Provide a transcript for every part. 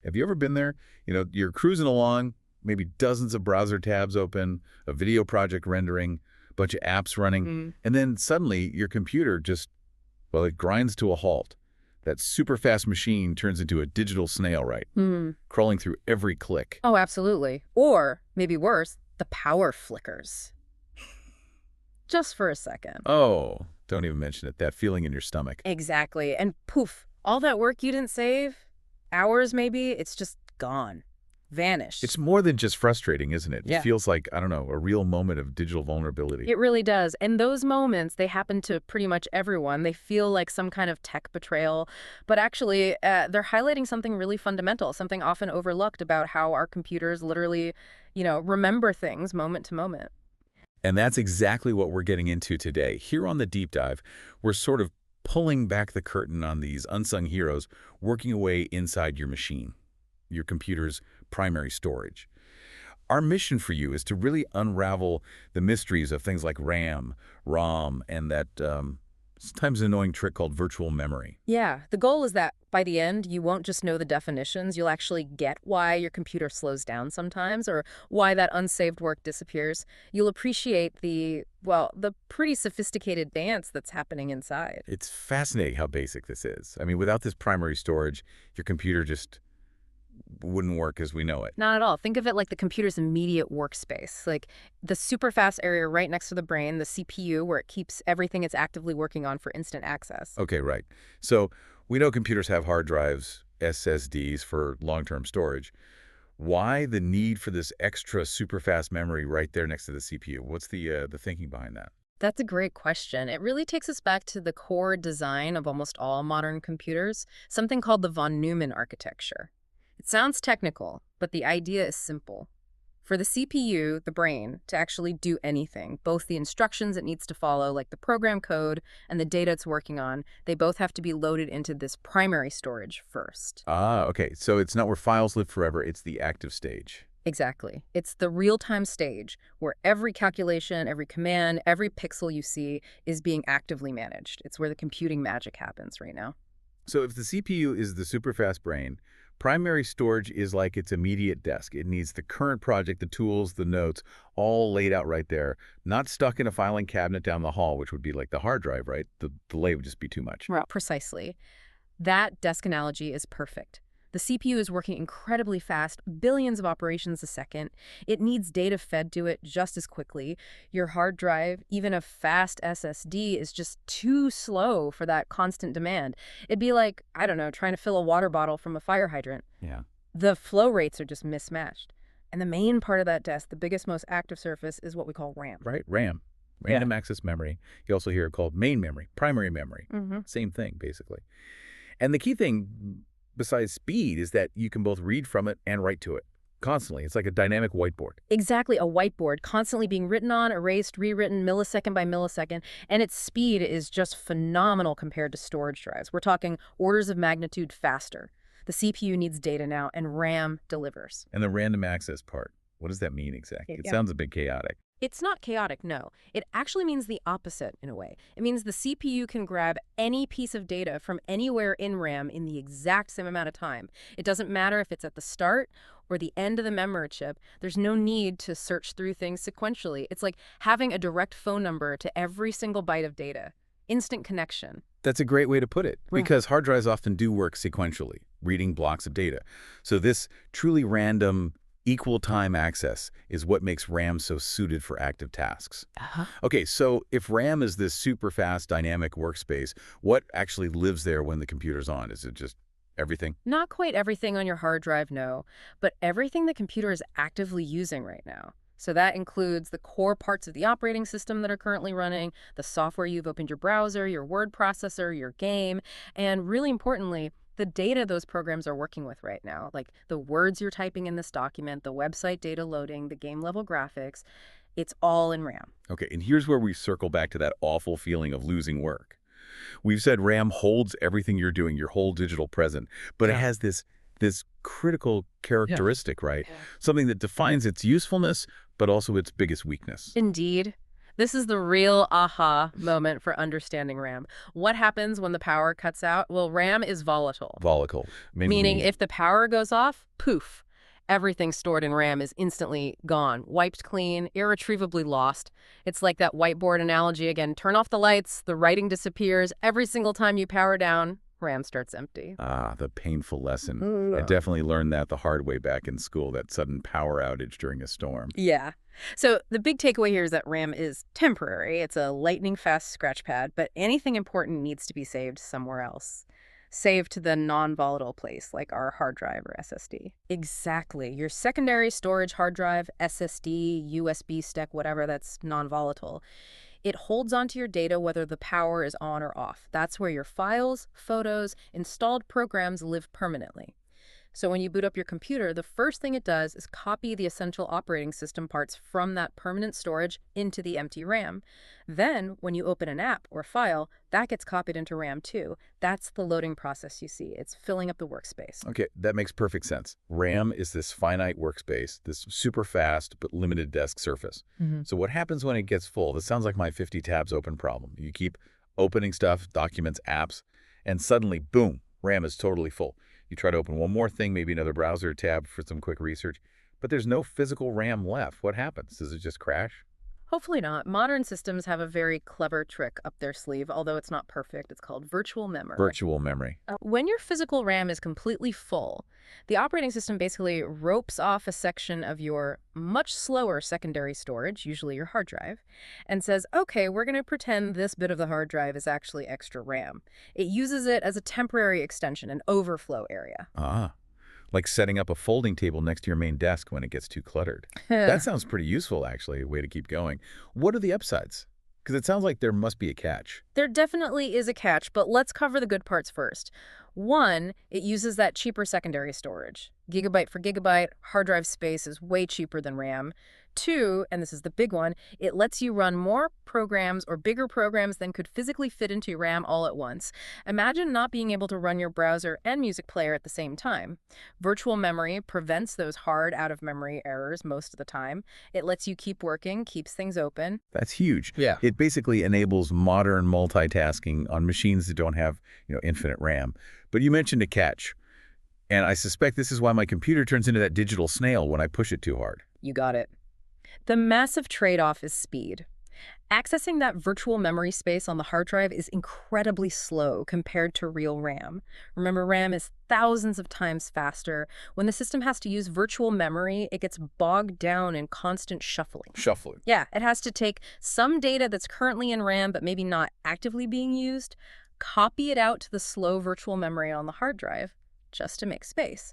Have you ever been there? You're cruising along, maybe dozens of browser tabs open, a video project rendering, a bunch of apps running, Mm. and then suddenly your computer just, well, it grinds to a halt. That super fast machine turns into a digital snail, right? Hmm. Crawling through every click. Oh, absolutely. Or, maybe worse, the power flickers. Just for a second. Oh, don't even mention it. That feeling in your stomach. Exactly. And poof, all that work you didn't save, hours maybe, it's just gone. Vanished. It's more than just frustrating, isn't it? Yeah. It feels like, I don't know, a real moment of digital vulnerability. It really does. And those moments, they happen to pretty much everyone. They feel like some kind of tech betrayal. But actually, they're highlighting something really fundamental, something often overlooked about how our computers literally, remember things moment to moment. And that's exactly what we're getting into today. Here on the Deep Dive, we're sort of pulling back the curtain on these unsung heroes working away inside your machine, your computer's primary storage. Our mission for you is to really unravel the mysteries of things like RAM, ROM, and that sometimes annoying trick called virtual memory. Yeah, the goal is that by the end, you won't just know the definitions, you'll actually get why your computer slows down sometimes or why that unsaved work disappears. You'll appreciate the pretty sophisticated dance that's happening inside. It's fascinating how basic this is. I mean, without this primary storage, your computer just wouldn't work as we know it. Not at all. Think of it like the computer's immediate workspace, like the super fast area right next to the brain, the CPU, where it keeps everything it's actively working on for instant access. Okay, right. So we know computers have hard drives, SSDs for long-term storage. Why the need for this extra super fast memory right there next to the CPU? What's the thinking behind that? That's a great question. It really takes us back to the core design of almost all modern computers, something called the von Neumann architecture. It sounds technical, but the idea is simple. For the CPU, the brain, to actually do anything, both the instructions it needs to follow, like the program code, and the data it's working on, they both have to be loaded into this primary storage first. Ah, okay. So it's not where files live forever, it's the active stage. Exactly. It's the real-time stage where every calculation, every command, every pixel you see is being actively managed. It's where the computing magic happens right now. So if the CPU is the super fast brain, primary storage is like its immediate desk. It needs the current project, the tools, the notes, all laid out right there, not stuck in a filing cabinet down the hall, which would be like the hard drive, right? The delay would just be too much. Right. Precisely. That desk analogy is perfect. The CPU is working incredibly fast, billions of operations a second. It needs data fed to it just as quickly. Your hard drive, even a fast SSD, is just too slow for that constant demand. It'd be like, I don't know, trying to fill a water bottle from a fire hydrant. Yeah. The flow rates are just mismatched. And the main part of that desk, the biggest, most active surface, is what we call RAM. Right? RAM. Random access memory. You also hear it called main memory, primary memory. Mm-hmm. Same thing, basically. And the key thing, besides speed, is that you can both read from it and write to it constantly. It's like a dynamic whiteboard. Exactly, a whiteboard constantly being written on, erased, rewritten, millisecond by millisecond, and its speed is just phenomenal compared to storage drives. We're talking orders of magnitude faster. The CPU needs data now, and RAM delivers. And the random access part, what does that mean exactly? It sounds a bit chaotic. It's not chaotic, no. It actually means the opposite in a way. It means the CPU can grab any piece of data from anywhere in RAM in the exact same amount of time. It doesn't matter if it's at the start or the end of the memory chip. There's no need to search through things sequentially. It's like having a direct phone number to every single byte of data. Instant connection. That's a great way to put it, Right. because hard drives often do work sequentially, reading blocks of data. So this truly random, equal time access is what makes RAM so suited for active tasks. Okay, so if RAM is this super fast dynamic workspace, what actually lives there when the computer's on? Is it just everything? Not quite everything on your hard drive, no, but everything the computer is actively using right now. So that includes the core parts of the operating system that are currently running, the software you've opened your browser, your word processor, your game, and really importantly, the data those programs are working with right now, like the words you're typing in this document, the website data loading, the game-level graphics. It's all in RAM. Okay, and here's where we circle back to that awful feeling of losing work. We've said RAM holds everything you're doing, your whole digital present, but it has this critical characteristic, right? Something that defines its usefulness, but also its biggest weakness. Indeed. This is the real aha moment for understanding RAM. What happens when the power cuts out? Well, RAM is volatile, Volatile. meaning Meaning, if the power goes off, poof, everything stored in RAM is instantly gone, wiped clean, irretrievably lost. It's like that whiteboard analogy again. Turn off the lights, the writing disappears. Every single time you power down, RAM starts empty. the painful lesson. I Ugh. definitely learned that the hard way back in school, that sudden power outage during a storm. Yeah. So the big takeaway here is that RAM is temporary. It's a lightning-fast scratch pad, but anything important needs to be saved somewhere else. Saved to the non-volatile place, like our hard drive or SSD. Exactly. Your secondary storage hard drive, SSD, USB stick, whatever that's non-volatile. It holds onto your data whether the power is on or off. That's where your files, photos, installed programs live permanently. So when you boot up your computer, the first thing it does is copy the essential operating system parts from that permanent storage into the empty RAM. Then, when you open an app or file, that gets copied into RAM too. That's the loading process you see. It's filling up the workspace. Okay, that makes perfect sense. RAM is this finite workspace, this super fast but limited desk surface. So what happens when it gets full? This sounds like my 50 tabs open problem. You keep opening stuff, documents, apps, and suddenly, boom, RAM is totally full. You try to open one more thing, maybe another browser tab for some quick research, but there's no physical RAM left. What happens? Does it just crash? Hopefully not. Modern systems have a very clever trick up their sleeve, although it's not perfect. It's called virtual memory. Virtual memory. When your physical RAM is completely full, the operating system basically ropes off a section of your much slower secondary storage, usually your hard drive, and says, okay, we're going to pretend this bit of the hard drive is actually extra RAM. It uses it as a temporary extension, an overflow area. Like setting up a folding table next to your main desk when it gets too cluttered. That sounds pretty useful, actually, a way to keep going. What are the upsides? Because it sounds like there must be a catch. There definitely is a catch, but let's cover the good parts first. One, it uses that cheaper secondary storage. Gigabyte for gigabyte, hard drive space is way cheaper than RAM. Two, and this is the big one, it lets you run more programs or bigger programs than could physically fit into your RAM all at once. Imagine not being able to run your browser and music player at the same time. Virtual memory prevents those hard out-of-memory errors most of the time. It lets you keep working, keeps things open. That's huge. Yeah. It basically enables modern multitasking on machines that don't have, infinite RAM. But you mentioned a catch. And I suspect this is why my computer turns into that digital snail when I push it too hard. You got it. The massive trade-off is speed. Accessing that virtual memory space on the hard drive is incredibly slow compared to real RAM. Remember, RAM is thousands of times faster. When the system has to use virtual memory, it gets bogged down in constant shuffling. Shuffling. Yeah, it has to take some data that's currently in RAM but maybe not actively being used, copy it out to the slow virtual memory on the hard drive, just to make space.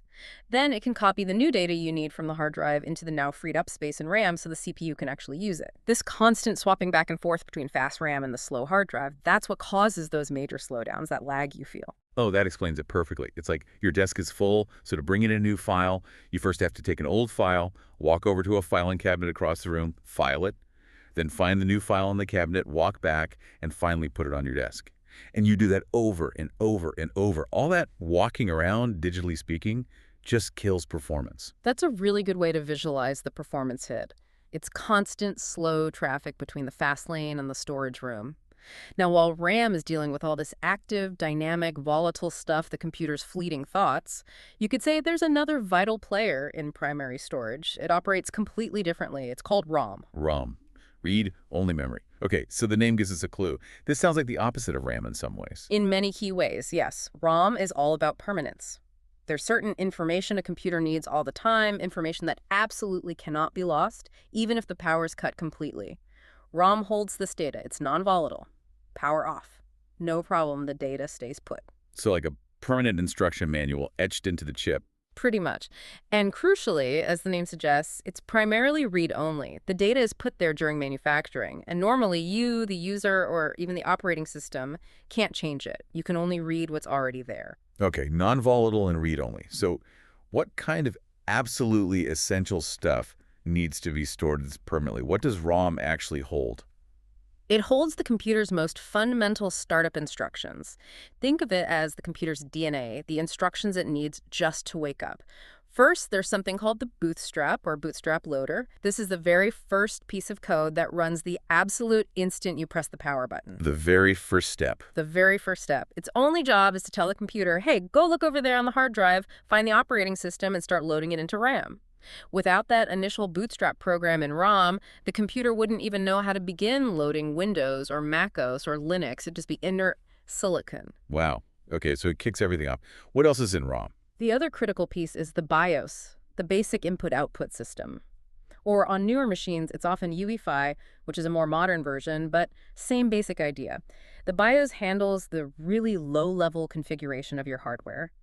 Then it can copy the new data you need from the hard drive into the now freed up space in RAM so the CPU can actually use it. This constant swapping back and forth between fast RAM and the slow hard drive, that's what causes those major slowdowns, that lag you feel. Oh, that explains it perfectly. It's like your desk is full, so to bring in a new file, you first have to take an old file, walk over to a filing cabinet across the room, file it, then find the new file in the cabinet, walk back, and finally put it on your desk. And you do that over and over and over. All that walking around, digitally speaking, just kills performance. That's a really good way to visualize the performance hit. It's constant, slow traffic between the fast lane and the storage room. Now, while RAM is dealing with all this active, dynamic, volatile stuff, the computer's fleeting thoughts, you could say there's another vital player in primary storage. It operates completely differently. It's called ROM. ROM. Read-only memory. Okay, so the name gives us a clue. This sounds like the opposite of RAM in some ways. In many key ways, yes. ROM is all about permanence. There's certain information a computer needs all the time, information that absolutely cannot be lost, even if the power is cut completely. ROM holds this data. It's non-volatile. Power off. No problem, the data stays put. So like a permanent instruction manual etched into the chip. Pretty much. And crucially, as the name suggests, it's primarily read-only. The data is put there during manufacturing, and normally you, the user, or even the operating system, can't change it. You can only read what's already there. Okay, non-volatile and read-only. So what kind of absolutely essential stuff needs to be stored permanently? What does ROM actually hold? It holds the computer's most fundamental startup instructions. Think of it as the computer's DNA, the instructions it needs just to wake up. First, there's something called the bootstrap or bootstrap loader. This is the very first piece of code that runs the absolute instant you press the power button. The very first step. The very first step. Its only job is to tell the computer, hey, go look over there on the hard drive, find the operating system, and start loading it into RAM. Without that initial bootstrap program in ROM, the computer wouldn't even know how to begin loading Windows or Mac OS or Linux. It'd just be inert silicon. Wow. Okay, so it kicks everything off. What else is in ROM? The other critical piece is the BIOS, the basic input-output system. Or on newer machines, it's often UEFI, which is a more modern version, but same basic idea. The BIOS handles the really low-level configuration of your hardware.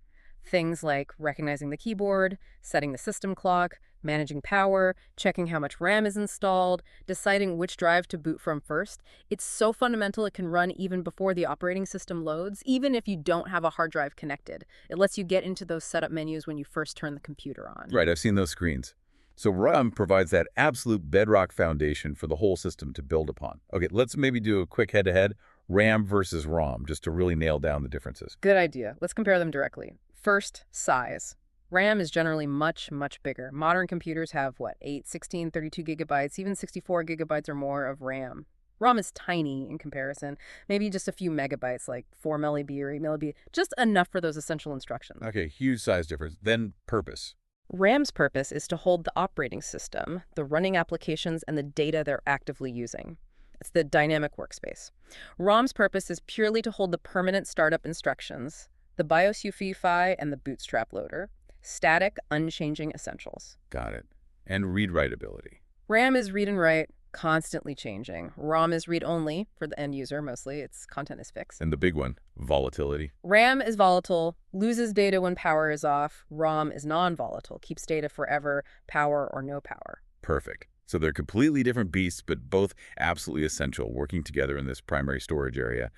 Things like recognizing the keyboard, setting the system clock, managing power, checking how much RAM is installed, deciding which drive to boot from first. It's so fundamental it can run even before the operating system loads, even if you don't have a hard drive connected. It lets you get into those setup menus when you first turn the computer on. Right, I've seen those screens. So ROM provides that absolute bedrock foundation for the whole system to build upon. Okay, let's maybe do a quick head-to-head, RAM versus ROM, just to really nail down the differences. Good idea. Let's compare them directly. First, size. RAM is generally much, much bigger. Modern computers have, 8, 16, 32 gigabytes, even 64 gigabytes or more of RAM. ROM is tiny in comparison, maybe just a few megabytes, like 4 MB or 8 MB, just enough for those essential instructions. Okay, huge size difference. Then purpose. RAM's purpose is to hold the operating system, the running applications, and the data they're actively using. It's the dynamic workspace. ROM's purpose is purely to hold the permanent startup instructions, the BIOS UEFI, and the bootstrap loader. Static, unchanging essentials. Got it. And read-write ability. RAM is read and write, constantly changing. ROM is read-only for the end user, mostly. Its content is fixed. And the big one, volatility. RAM is volatile, loses data when power is off. ROM is non-volatile, keeps data forever, power or no power. Perfect. So they're completely different beasts, but both absolutely essential, working together in this primary storage area.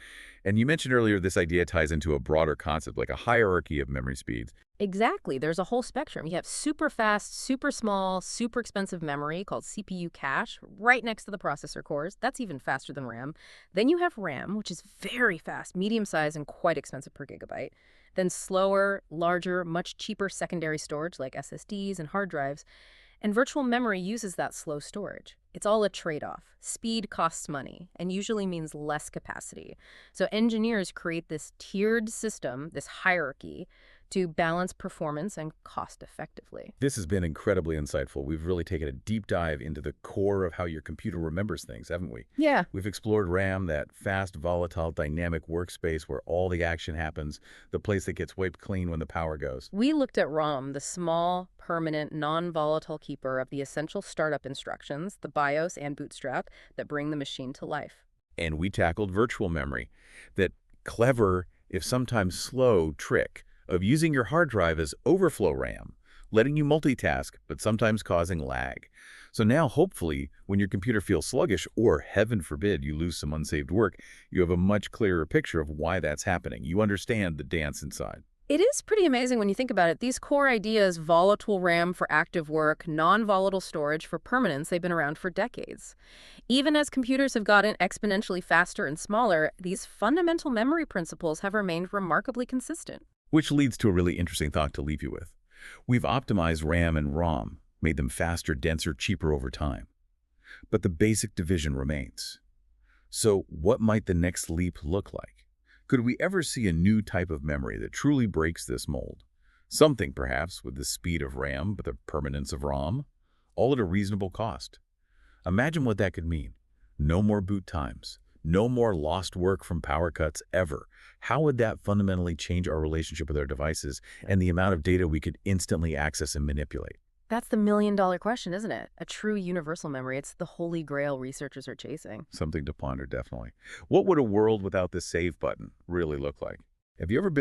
And you mentioned earlier this idea ties into a broader concept, like a hierarchy of memory speeds. Exactly. There's a whole spectrum. You have super fast, super small, super expensive memory called CPU cache right next to the processor cores. That's even faster than RAM. Then you have RAM, which is very fast, medium size, and quite expensive per gigabyte. Then slower, larger, much cheaper secondary storage like SSDs and hard drives. And virtual memory uses that slow storage. It's all a trade-off. Speed costs money and usually means less capacity. So engineers create this tiered system, this hierarchy, to balance performance and cost effectively. This has been incredibly insightful. We've really taken a deep dive into the core of how your computer remembers things, haven't we? Yeah. We've explored RAM, that fast, volatile, dynamic workspace where all the action happens, the place that gets wiped clean when the power goes. We looked at ROM, the small, permanent, non-volatile keeper of the essential startup instructions, the BIOS and bootstrap, that bring the machine to life. And we tackled virtual memory, that clever, if sometimes slow, trick of using your hard drive as overflow RAM, letting you multitask, but sometimes causing lag. So now, hopefully, when your computer feels sluggish, or heaven forbid you lose some unsaved work, you have a much clearer picture of why that's happening. You understand the dance inside. It is pretty amazing when you think about it. These core ideas, volatile RAM for active work, non-volatile storage for permanence, they've been around for decades. Even as computers have gotten exponentially faster and smaller, these fundamental memory principles have remained remarkably consistent. Which leads to a really interesting thought to leave you with. We've optimized RAM and ROM, made them faster, denser, cheaper over time. But the basic division remains. So what might the next leap look like? Could we ever see a new type of memory that truly breaks this mold? Something, perhaps, with the speed of RAM but the permanence of ROM, all at a reasonable cost. Imagine what that could mean. No more boot times. No more lost work from power cuts ever. How would that fundamentally change our relationship with our devices and the amount of data we could instantly access and manipulate? That's the million-dollar question, isn't it? A true universal memory. It's the holy grail researchers are chasing. Something to ponder, definitely. What would a world without the save button really look like? Have you ever been